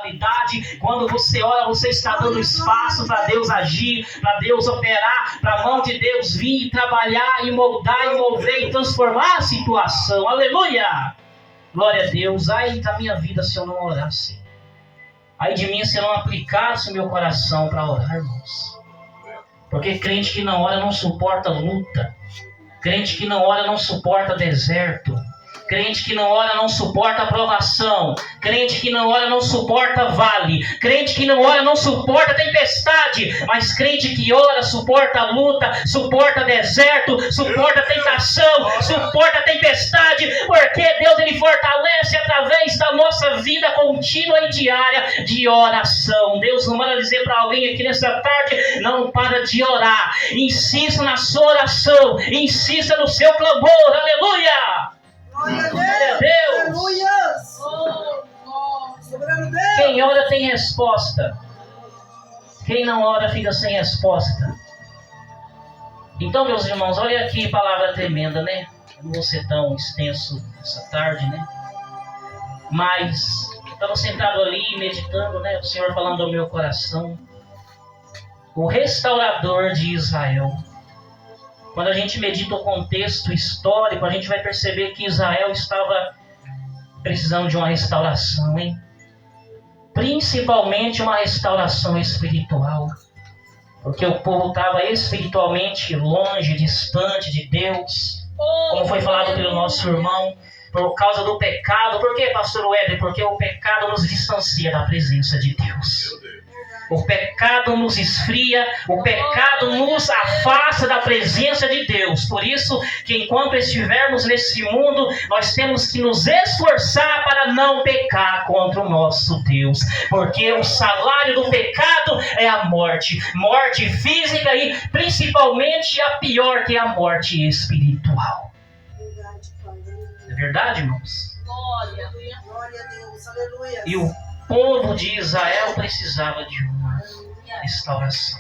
espiritualidade. Quando você ora, você está dando espaço para Deus agir, para Deus operar, para a mão de Deus vir e trabalhar e moldar e mover e transformar a situação. Aleluia! Glória a Deus. Ai da minha vida se eu não orasse. Ai de mim se eu não aplicasse o meu coração para orar, irmãos. Porque crente que não ora não suporta luta. Crente que não ora não suporta deserto. Crente que não ora não suporta aprovação. Crente que não ora não suporta vale. Crente que não ora não suporta tempestade. Mas crente que ora suporta luta, suporta deserto, suporta tentação, suporta tempestade. Porque Deus ele fortalece através da nossa vida contínua e diária de oração. Deus não manda dizer para alguém aqui nessa tarde: não para de orar. Insista na sua oração. Insista no seu clamor. Aleluia! Glória a Deus! Quem ora tem resposta. Quem não ora fica sem resposta. Então, meus irmãos, olha aqui, palavra tremenda, né? Não vou ser tão extenso essa tarde, né? Mas estava sentado ali, meditando, né? O Senhor falando ao meu coração. O restaurador de Israel. Quando a gente medita o contexto histórico, a gente vai perceber que Israel estava precisando de uma restauração, hein? Principalmente uma restauração espiritual. Porque o povo estava espiritualmente longe, distante de Deus. Como foi falado pelo nosso irmão, por causa do pecado. Por que, pastor Weber? Porque o pecado nos distancia da presença de Deus. O pecado nos esfria, o pecado nos afasta da presença de Deus. Por isso que enquanto estivermos nesse mundo, nós temos que nos esforçar para não pecar contra o nosso Deus. Porque o salário do pecado é a morte. Morte física e principalmente a pior, que é a morte espiritual. É verdade, irmãos? Glória a Deus, aleluia. E o povo de Israel precisava de uma restauração.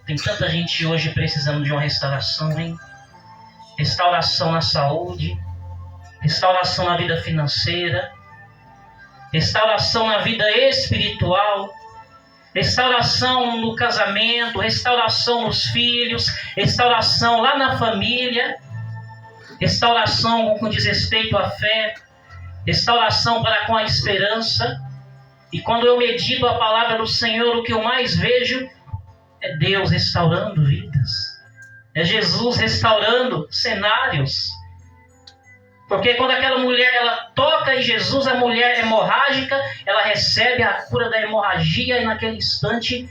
Tem tanta gente hoje precisando de uma restauração, hein? Restauração na saúde, restauração na vida financeira, restauração na vida espiritual, restauração no casamento, restauração nos filhos, restauração lá na família, restauração com desrespeito à fé, restauração para com a esperança. E quando eu medito a palavra do Senhor, o que eu mais vejo é Deus restaurando vidas. É Jesus restaurando cenários. Porque quando aquela mulher ela toca em Jesus, a mulher hemorrágica, ela recebe a cura da hemorragia e naquele instante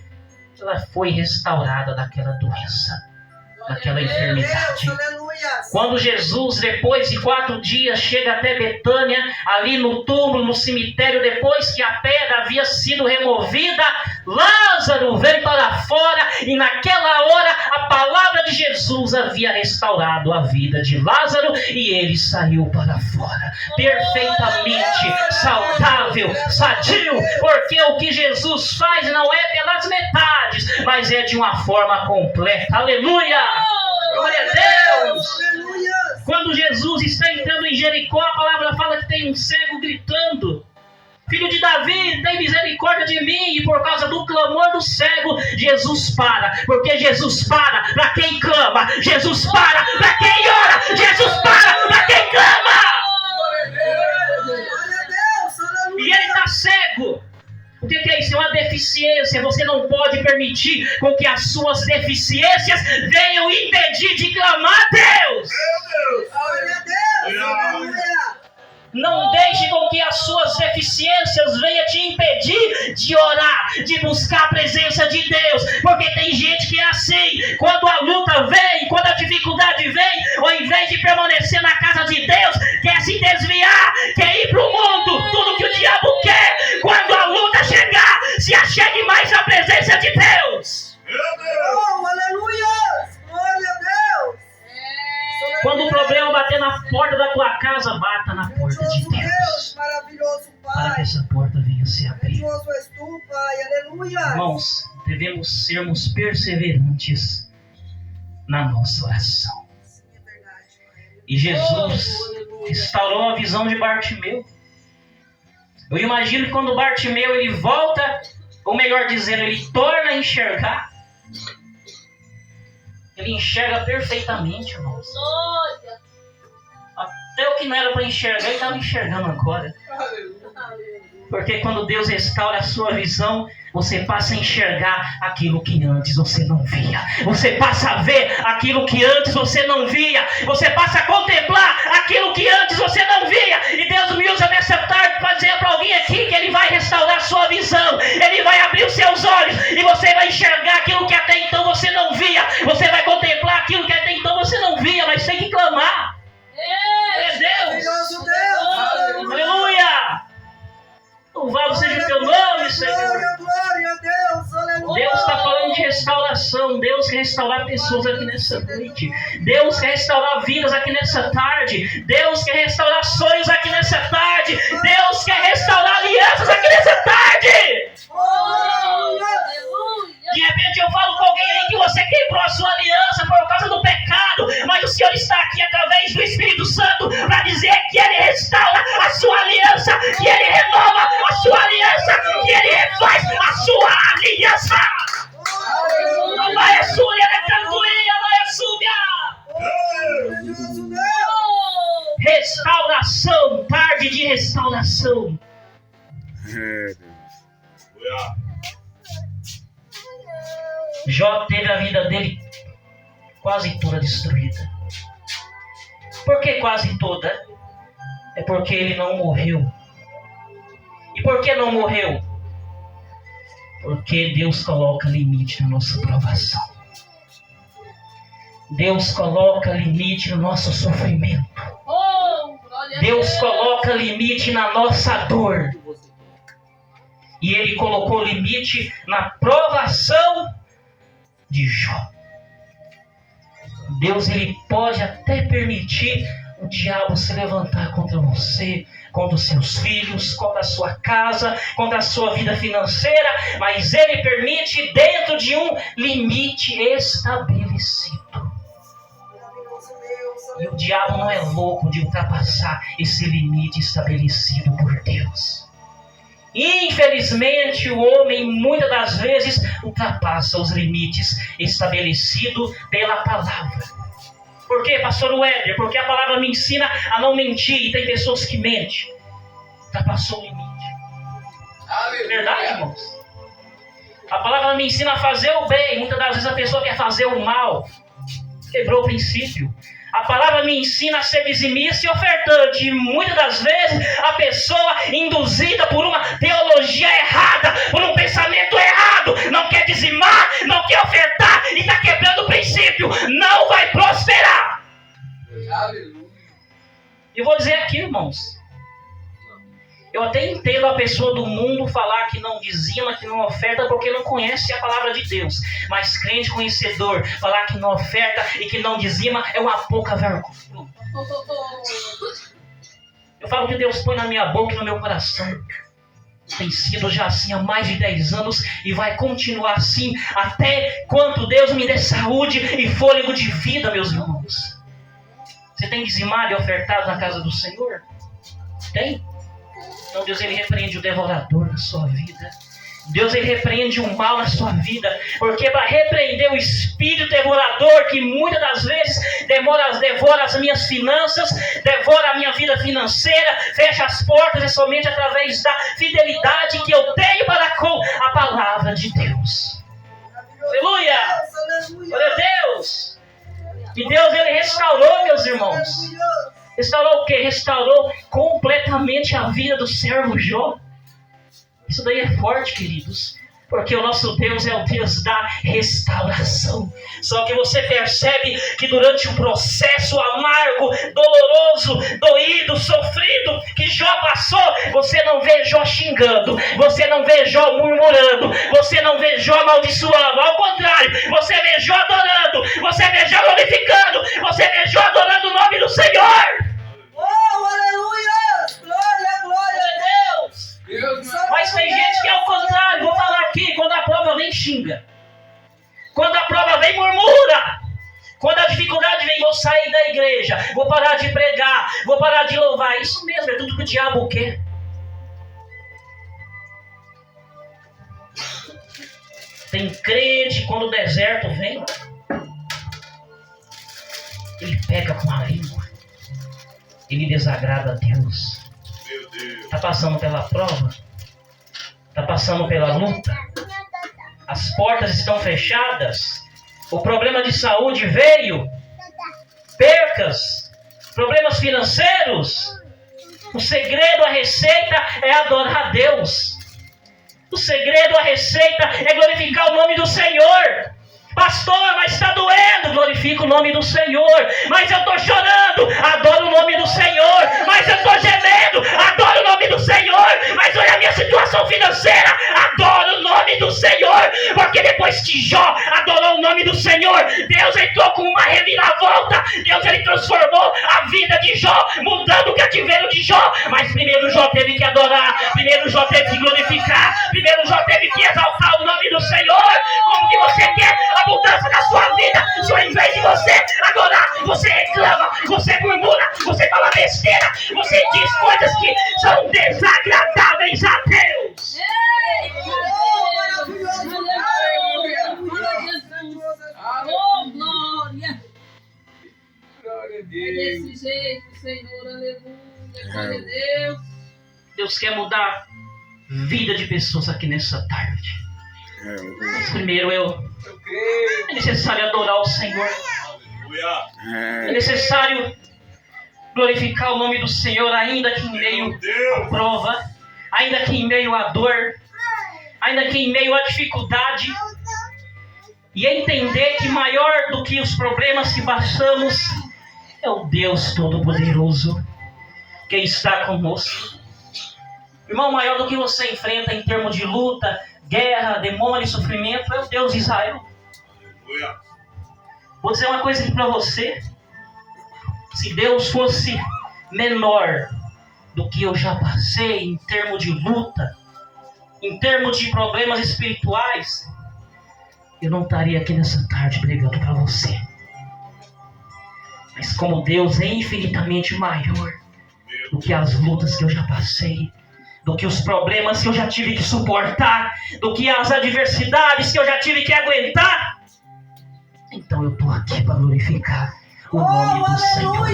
ela foi restaurada daquela doença, daquela enfermidade. Quando Jesus, depois de 4 dias, chega até Betânia, ali no túmulo, no cemitério, depois que a pedra havia sido removida, Lázaro veio para fora e naquela hora a palavra de Jesus havia restaurado a vida de Lázaro e ele saiu para fora, perfeitamente saudável, sadio, porque o que Jesus faz não é pelas metades, mas é de uma forma completa. Aleluia! Glória a Deus! Quando Jesus está entrando em Jericó, a palavra fala que tem um cego gritando: Filho de Davi, tem misericórdia de mim. E por causa do clamor do cego, Jesus para. Porque Jesus para quem clama. Jesus para quem ora. Jesus para quem clama. E ele está cego. O que é isso? É uma deficiência. Você não pode permitir com que as suas deficiências venham impedir de clamar a Deus. Não deixe com que as suas deficiências venham te impedir de orar, de buscar a presença de Deus. Porque tem gente que é assim. Quando a luta vem, quando a dificuldade vem, ao invés de permanecer na casa de Deus, quer se desviar, quer ir para o mundo. Tudo que o diabo quer. Quando a luta chegar, se achegue mais à presença de Deus. Oh, aleluia! Glória a Deus! Quando o problema bater na porta da tua casa, bata na porta de Deus. Maravilhoso, Pai. Para que essa porta venha se abrir. Maravilhoso és tu, Pai. Aleluia. Irmãos, devemos sermos perseverantes na nossa oração. Sim, é verdade, Pai. E Jesus restaurou a visão de Bartimeu. Eu imagino que quando Bartimeu ele volta, ou melhor dizendo, ele torna a enxergar, ele enxerga perfeitamente, irmãos. Até o que não era para enxergar, ele estava enxergando agora. Porque quando Deus restaura a sua visão, você passa a enxergar aquilo que antes você não via. Você passa a ver aquilo que antes você não via. Você passa a contemplar aquilo que antes você não via. E Deus me usa nessa tarde para dizer para alguém aqui que Ele vai restaurar a sua visão. Ele vai abrir os seus olhos e você vai enxergar aquilo que até então você não via. Você vai contemplar aquilo que até então você não via, mas tem que clamar. É Deus! Aleluia! Louvado seja o teu nome, Senhor. Glória a Deus, aleluia. Deus está falando de restauração. Deus quer restaurar pessoas aqui nessa noite. Deus quer restaurar vidas aqui nessa tarde. Deus quer restaurar sonhos aqui nessa tarde. Deus quer restaurar alianças aqui nessa tarde. De repente eu falo com alguém aí que você quebrou a sua aliança por causa do pecado, mas o Senhor está aqui através do Espírito Santo para dizer que Ele restaura a sua aliança, que Ele renova a sua aliança, que Ele refaz a sua aliança. Vai Súria, vai Súria. Restauração, tarde de restauração. Jó teve a vida dele quase toda destruída. Por que quase toda? É porque ele não morreu. E por que não morreu? Porque Deus coloca limite na nossa provação. Deus coloca limite no nosso sofrimento. Deus coloca limite na nossa dor. E Ele colocou limite na provação de Jó. Deus ele pode até permitir o diabo se levantar contra você, contra os seus filhos, contra a sua casa, contra a sua vida financeira, mas Ele permite dentro de um limite estabelecido. E o diabo não é louco de ultrapassar esse limite estabelecido por Deus. Infelizmente, o homem muitas das vezes ultrapassa os limites estabelecidos pela palavra. Por quê, pastor Weber? Porque a palavra me ensina a não mentir e tem pessoas que mentem. Ultrapassou o limite. Verdade, irmãos? A palavra me ensina a fazer o bem. Muitas das vezes a pessoa quer fazer o mal. Quebrou o princípio. A palavra me ensina a ser dizimista e ofertante. E muitas das vezes a pessoa induzida por uma teologia errada, por um pensamento errado, não quer dizimar, não quer ofertar e está quebrando o princípio, não vai prosperar. Eu vou dizer aqui, irmãos, eu até entendo a pessoa do mundo falar que não dizima, que não oferta, porque não conhece a palavra de Deus. Mas crente conhecedor falar que não oferta e que não dizima é uma pouca vergonha. Eu falo que Deus põe na minha boca e no meu coração. Tem sido já assim há mais de 10 anos e vai continuar assim até quanto Deus me dê saúde e fôlego de vida, meus irmãos. Você tem dizimado e ofertado na casa do Senhor? Tem? Então Deus ele repreende o devorador na sua vida. Deus ele repreende o mal na sua vida. Porque para repreender o espírito devorador que muitas das vezes devora as minhas finanças, devora a minha vida financeira, fecha as portas, é somente através da fidelidade que eu tenho para com a palavra de Deus. Aleluia! Glória a Deus! E Deus ele restaurou, meus irmãos. Restaurou o quê? Restaurou completamente a vida do servo Jó. Isso daí é forte, queridos. Porque o nosso Deus é o Deus da restauração. Só que você percebe que durante o processo amargo, doloroso, doído, sofrido que Jó passou, você não vê Jó xingando, você não vê Jó murmurando, você não vê Jó amaldiçoando. Ao contrário, você vê Jó adorando, você vê Jó glorificando, você vê Jó adorando o nome do Senhor. Oh, aleluia! Glória a Deus! Mas tem gente que é o contrário. Vou falar aqui, quando a prova vem, xinga. Quando a prova vem, murmura. Quando a dificuldade vem, vou sair da igreja, vou parar de pregar, vou parar de louvar. Isso mesmo, é tudo que o diabo quer. Tem crente, quando o deserto vem, ele pega com a língua. Ele desagrada a Deus. Está passando pela prova? Está passando pela luta? As portas estão fechadas? O problema de saúde veio? Percas? Problemas financeiros? O segredo, a receita é adorar a Deus. O segredo, a receita é glorificar o nome do Senhor. Pastor, mas está doendo, glorifica o nome do Senhor. Mas eu estou chorando, adoro o nome do Senhor. Mas eu estou gemendo, adoro o nome do Senhor. Mas olha a minha situação financeira, adoro o nome do Senhor. Porque depois que Jó adorou o nome do Senhor, Deus entrou com uma reviravolta. Deus, ele transformou a vida de Jó, mudando o cativeiro de Jó. Mas primeiro Jó teve que adorar, primeiro Jó teve que glorificar, primeiro Jó teve que exaltar o nome do Senhor. Como que você quer a mudança na sua vida? Se ao invés de você adorar, você reclama, você murmura, você fala besteira, você diz coisas que são desagradáveis a Deus. Oh, glória! É desse jeito, Senhor, aleluia, glória a Deus. Deus quer mudar a vida de pessoas aqui nessa tarde. Mas primeiro é necessário adorar o Senhor. É necessário glorificar o nome do Senhor, ainda que em meio à prova, ainda que em meio à dor, ainda que em meio à dificuldade. E entender que maior do que os problemas que passamos é o Deus Todo-Poderoso que está conosco. Irmão, maior do que você enfrenta em termos de luta, guerra, demônio e sofrimento é o Deus de Israel. Vou dizer uma coisa aqui para você. Se Deus fosse menor do que eu já passei em termos de luta, em termos de problemas espirituais, eu não estaria aqui nessa tarde pregando para você. Mas como Deus é infinitamente maior do que as lutas que eu já passei, do que os problemas que eu já tive que suportar, do que as adversidades que eu já tive que aguentar, então eu estou aqui para glorificar o nome do Senhor.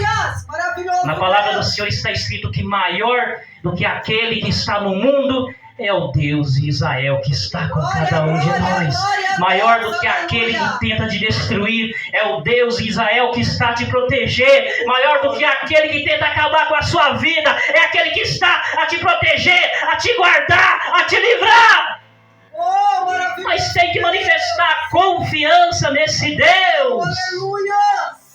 Na palavra do Senhor está escrito que maior do que aquele que está no mundo é o Deus de Israel que está com cada um de nós. Maior do que aquele que tenta te destruir é o Deus de Israel que está a te proteger. Maior do que aquele que tenta acabar com a sua vida é aquele que está a te proteger, a te guardar, a te livrar. Mas tem que manifestar confiança nesse Deus.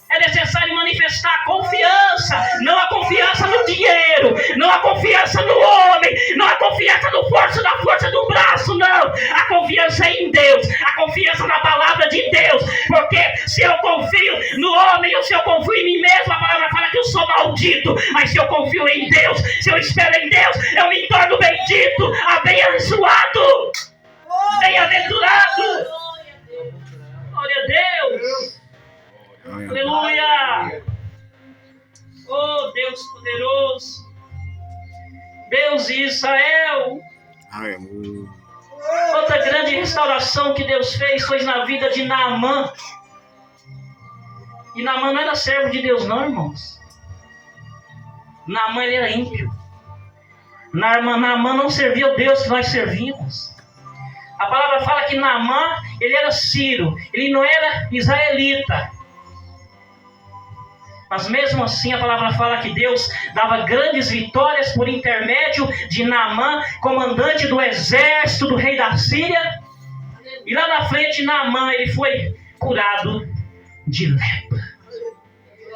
É necessário manifestar a confiança, não a confiança no dinheiro, não a confiança no homem, não a confiança no na força do braço, não. A confiança é em Deus, a confiança na palavra de Deus, porque se eu confio no homem ou se eu confio em mim mesmo, a palavra fala que eu sou maldito, mas se eu confio em Deus, se eu espero em Deus, eu me torno bendito, abençoado, bem-aventurado. Glória a Deus. Aleluia! Oh, Deus poderoso! Deus de Israel! Outra grande restauração que Deus fez foi na vida de Naamã. E Naamã não era servo de Deus não, irmãos. Naamã, ele era ímpio. Naamã não servia o Deus que nós servimos. A palavra fala que Naamã, ele era sírio, ele não era israelita. Mas mesmo assim a palavra fala que Deus dava grandes vitórias por intermédio de Naamã, comandante do exército do rei da Síria. E lá na frente Naamã, ele foi curado de lepra.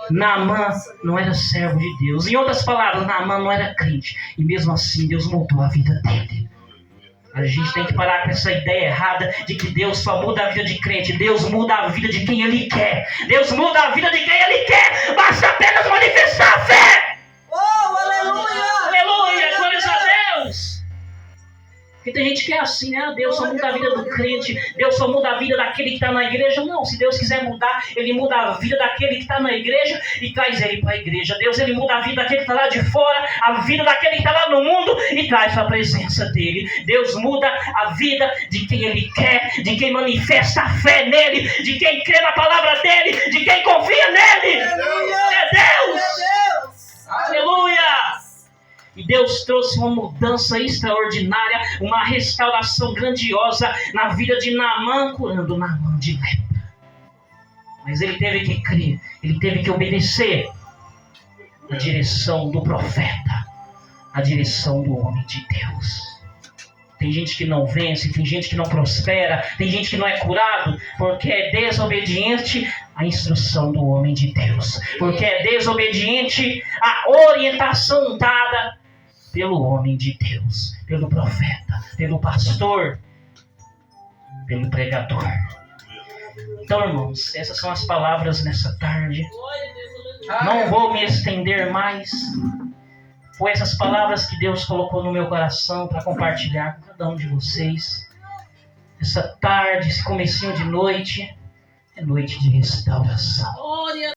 Naamã não era servo de Deus. Em outras palavras, Naamã não era crente. E mesmo assim Deus mudou a vida dele. A gente tem que parar com essa ideia errada de que Deus só muda a vida de crente. Deus muda a vida de quem Ele quer. Deus muda a vida de quem Ele quer. Basta apenas manifestar a fé. Oh, aleluia! Aleluia, glórias a Deus. Porque tem gente que é assim, né? Deus só muda a vida do crente, Deus só muda a vida daquele que está na igreja. Não, se Deus quiser mudar, Ele muda a vida daquele que está na igreja e traz ele para a igreja. Deus, Ele muda a vida daquele que está lá de fora, a vida daquele que está lá no mundo e traz para a presença dEle. Deus muda a vida de quem Ele quer, de quem manifesta a fé nele, de quem crê na palavra dEle, de quem confia nele. É Deus! Aleluia! E Deus trouxe uma mudança extraordinária, uma restauração grandiosa na vida de Naamã, curando Naamã de lepra. Mas ele teve que crer, ele teve que obedecer a direção do profeta, a direção do homem de Deus. Tem gente que não vence, tem gente que não prospera, tem gente que não é curado porque é desobediente à instrução do homem de Deus, porque é desobediente à orientação dada pelo homem de Deus, pelo profeta, pelo pastor, pelo pregador. Então, irmãos, essas são as palavras nessa tarde. Não vou me estender mais. Foi essas palavras que Deus colocou no meu coração para compartilhar com cada um de vocês. Essa tarde, esse comecinho de noite, é noite de restauração.